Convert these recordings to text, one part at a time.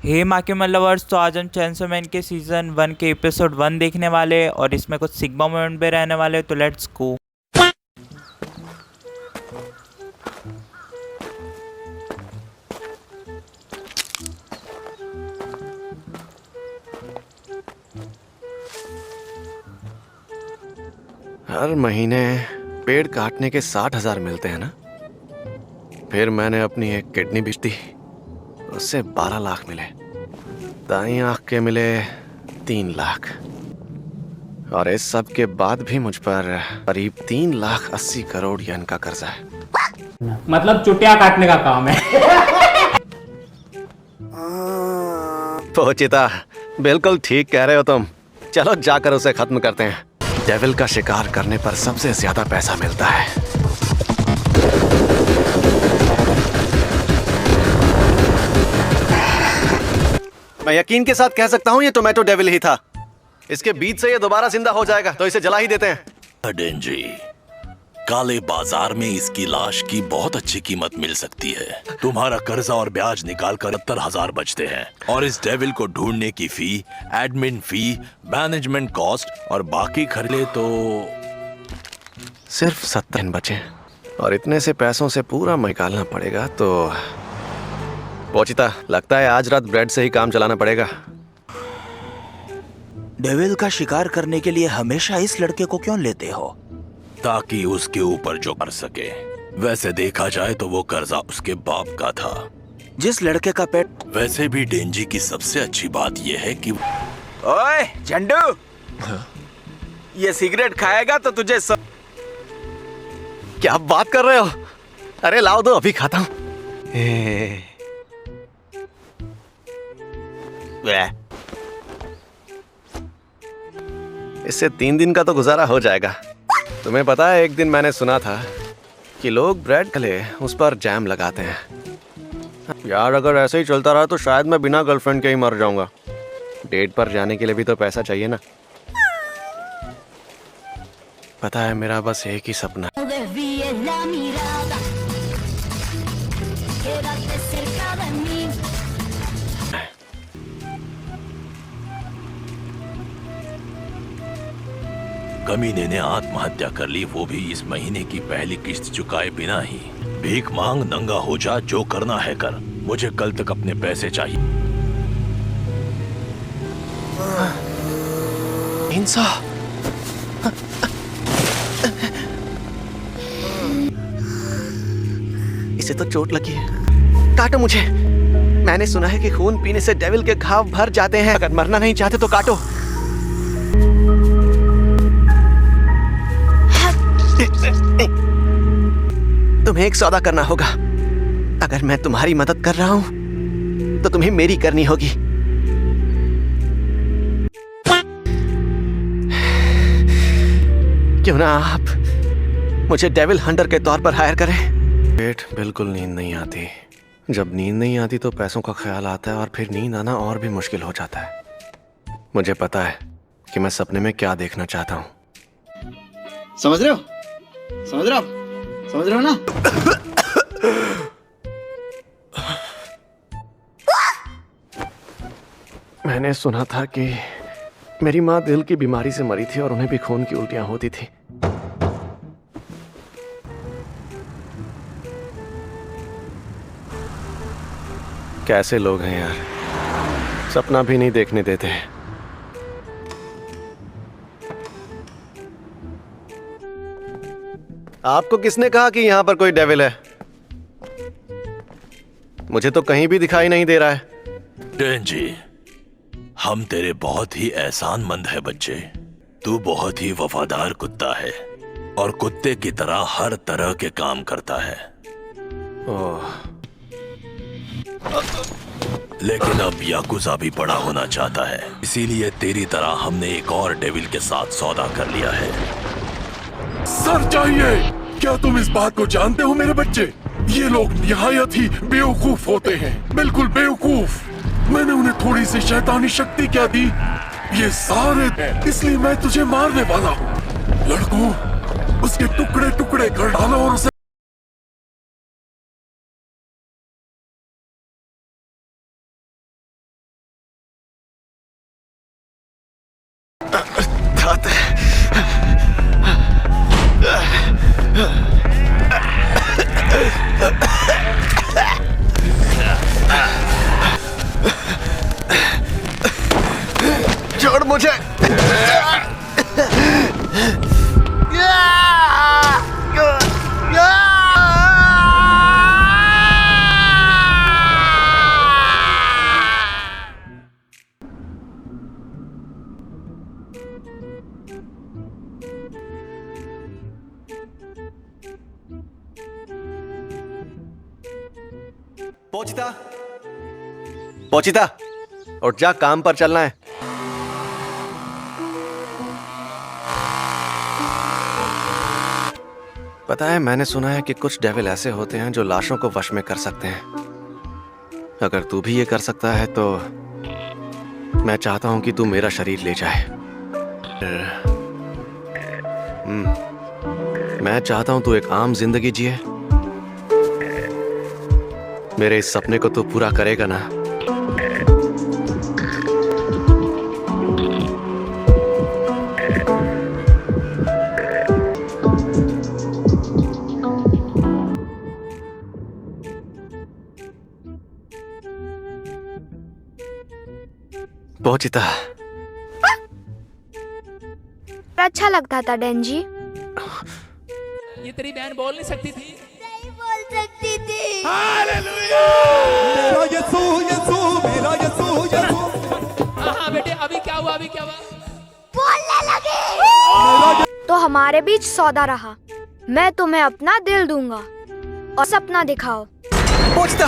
हे माक्यूमल lovers, तो आज हम चेंसो मैन के सीजन 1 के एपिसोड 1 देखने वाले हैं और इसमें कुछ सिग्मा मोमेंट भी रहने वाले, तो लेट्स गो। हर महीने पेड़ काटने के 60,000 मिलते हैं ना। फिर मैंने अपनी एक किडनी बेच दी, उससे 12 लाख मिले। दाईं आंख के मिले 3 लाख, और इस सब के बाद भी मुझ पर करीब 3,80,00,000 येन का कर्जा है। मतलब चुटिया काटने का काम है। पोचिता, बिल्कुल ठीक कह रहे हो तुम। चलो जाकर उसे खत्म करते हैं। डेविल का शिकार करने पर सबसे ज्यादा पैसा मिलता है। मैं यकीन के साथ कह सकता हूँ ये टोमेटो डेविल ही था। इसके बीच से ये दोबारा जिंदा हो जाएगा, तो इसे जला ही देते हैं। डेंजी, काले बाजार में इसकी लाश की बहुत अच्छी कीमत मिल सकती है। तुम्हारा कर्जा और ब्याज निकाल कर 70,000 बचते हैं, और इस डेविल को ढूंढने की फी, एडमिन फी, मैनेजमेंट कॉस्ट और बाकी खर्चे तो सिर्फ 70 बचे, और इतने से पैसों से पूरा निकालना पड़ेगा। तो पोचिता, लगता है आज रात ब्रेड से ही काम चलाना पड़ेगा। डेविल का शिकार करने के लिए हमेशा इस लड़के को क्यों लेते हो? ताकि उसके ऊपर जो कर सके। वैसे देखा जाए तो वो कर्जा उसके बाप का था। जिस लड़के का पेट। वैसे भी डेंजी की सबसे अच्छी बात यह है कि ओए झंडू, ये सिगरेट खाएगा तो तुझे सब। क्या बात कर रहे हो? अरे लाओ दो, अभी खाता हूँ। इससे 3 दिन का तो गुजारा हो जाएगा। तुम्हें पता है, एक दिन मैंने सुना था कि लोग ब्रेड खले उस पर जैम लगाते हैं। यार, अगर ऐसे ही चलता रहा तो शायद मैं बिना गर्लफ्रेंड के ही मर जाऊंगा। डेट पर जाने के लिए भी तो पैसा चाहिए ना। पता है, मेरा बस एक ही सपना है। कमीने ने आत्महत्या कर ली, वो भी इस महीने की पहली किस्त चुकाए बिना ही। भीख मांग, नंगा हो जा, जो करना है कर। मुझे कल तक अपने पैसे चाहिए। इंसा, इसे तो चोट लगी है। काटो मुझे। मैंने सुना है कि खून पीने से डेविल के घाव भर जाते हैं। अगर मरना नहीं चाहते तो काटो। तुम्हें एक सौदा करना होगा। अगर मैं तुम्हारी मदद कर रहा हूं तो तुम्हें मेरी करनी होगी। क्यों ना आप मुझे डेविल हंटर के तौर पर हायर करें। पेट बिल्कुल नींद नहीं आती। जब नींद नहीं आती तो पैसों का ख्याल आता है, और फिर नींद आना और भी मुश्किल हो जाता है। मुझे पता है कि मैं सपने में क्या देखना चाहता हूं। समझ रहे हो? समझ रहे हो? समझ रहे हो ना? मैंने सुना था कि मेरी माँ दिल की बीमारी से मरी थी और उन्हें भी खून की उल्टियां होती थी। कैसे लोग हैं यार, सपना भी नहीं देखने देते। आपको किसने कहा कि यहां पर कोई डेविल है? मुझे तो कहीं भी दिखाई नहीं दे रहा है। डेंजी, हम तेरे बहुत ही एहसानमंद है बच्चे। तू बहुत ही वफादार कुत्ता है, और कुत्ते की तरह हर तरह के काम करता है। ओह, लेकिन अब याकुजा भी बड़ा होना चाहता है, इसीलिए तेरी तरह हमने एक और डेविल के साथ सौदा कर लिया है। सर चाहिए। क्या तुम इस बात को जानते हो मेरे बच्चे? ये लोग निहायत ही बेवकूफ होते हैं, बिल्कुल बेवकूफ। मैंने उन्हें थोड़ी सी शैतानी शक्ति क्या दी? ये सारे, इसलिए मैं तुझे मारने वाला हूँ। लड़कों, उसके टुकड़े टुकड़े कर डालो और उसे दांत। छोड़ मुझे। पोचिता, पोचिता, उठ जा, काम पर चलना है। पता है, मैंने सुना है कि कुछ डेविल ऐसे होते हैं जो लाशों को वश में कर सकते हैं। अगर तू भी ये कर सकता है तो मैं चाहता हूं कि तू मेरा शरीर ले जाए। मैं चाहता हूं तू एक आम जिंदगी जिए। मेरे इस सपने को तू पूरा करेगा ना? पोचिता, अच्छा लगता था डेंजी। ये तेरी बहन बोल नहीं सकती थी। नहीं बोल सकती थी। मेरा यसू यसू मेरा यसू यसू। हाँ बेटे, अभी क्या हुआ, अभी क्या हुआ? बोलने लगे। तो हमारे बीच सौदा रहा। मैं तुम्हें अपना दिल दूंगा और सपना दिखाओ। पोचिता,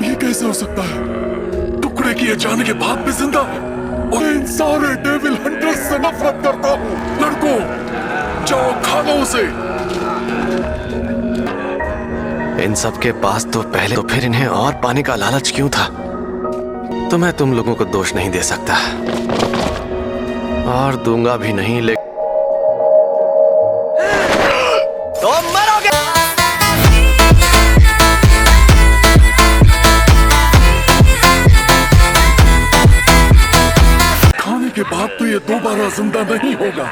ये कैसे हो सकता है? टुकड़े किए जाने के बाद भी जिंदा। और इन सारे डेविल हंटर्स से नफरत करता हूँ। लड़कों, जाओ खा लो उसे। इन सब के पास तो पहले, तो फिर इन्हें और पाने का लालच क्यों था? तो मैं तुम लोगों को दोष नहीं दे सकता और दूंगा भी नहीं। लेकिन तो मरोगे। खाने के बाद तो ये दोबारा जिंदा नहीं होगा।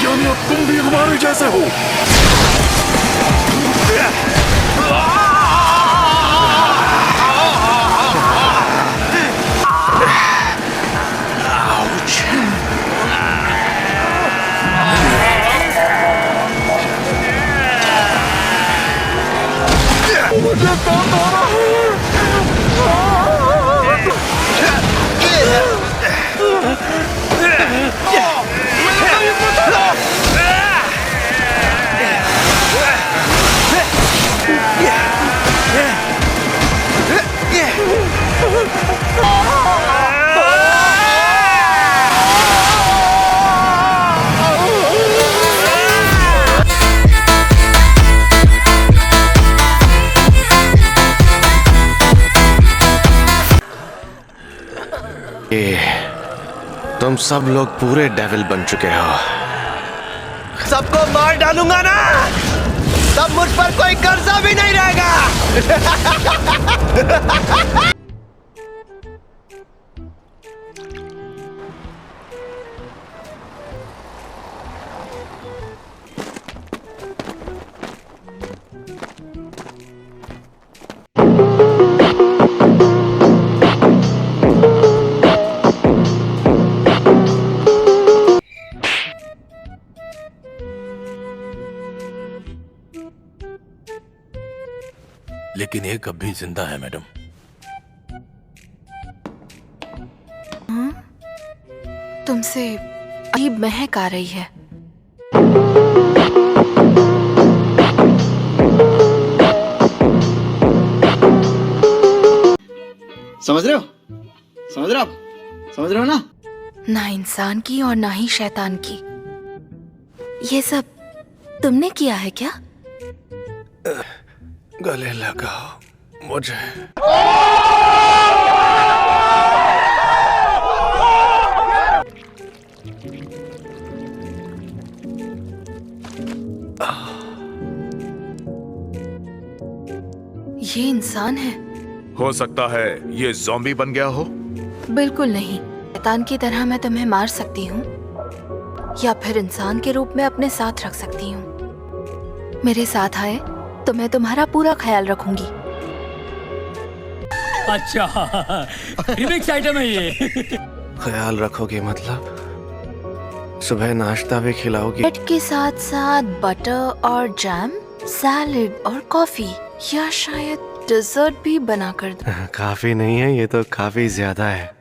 यानी अब तुम भी हमारे जैसे हो। मुझे दर्द हो रहा है। तुम सब लोग पूरे डेविल बन चुके हो। सबको मार डालूंगा ना, तब मुझ पर कोई कर्जा भी नहीं रहेगा। लेकिन एक अब भी जिंदा है मैडम। तुमसे अजीब महक आ रही है। समझ रहे हो? समझ रहे हो आप? समझ रहे हो ना? ना इंसान की और ना ही शैतान की। ये सब तुमने किया है क्या? गले लगाओ मुझे। ये इंसान है? हो सकता है ये ज़ॉम्बी बन गया हो। बिल्कुल नहीं। शैतान की तरह मैं तुम्हें मार सकती हूँ या फिर इंसान के रूप में अपने साथ रख सकती हूँ। मेरे साथ आए तो मैं तुम्हारा पूरा ख्याल रखूंगी। अच्छा रिमिक्स आइटम है ये। ख्याल रखोगे मतलब सुबह नाश्ता भी खिलाओगी? ब्रेड के साथ साथ बटर और जैम, सैलेड और कॉफी, या शायद डेजर्ट भी बना कर दो। काफी नहीं है, ये तो काफी ज्यादा है।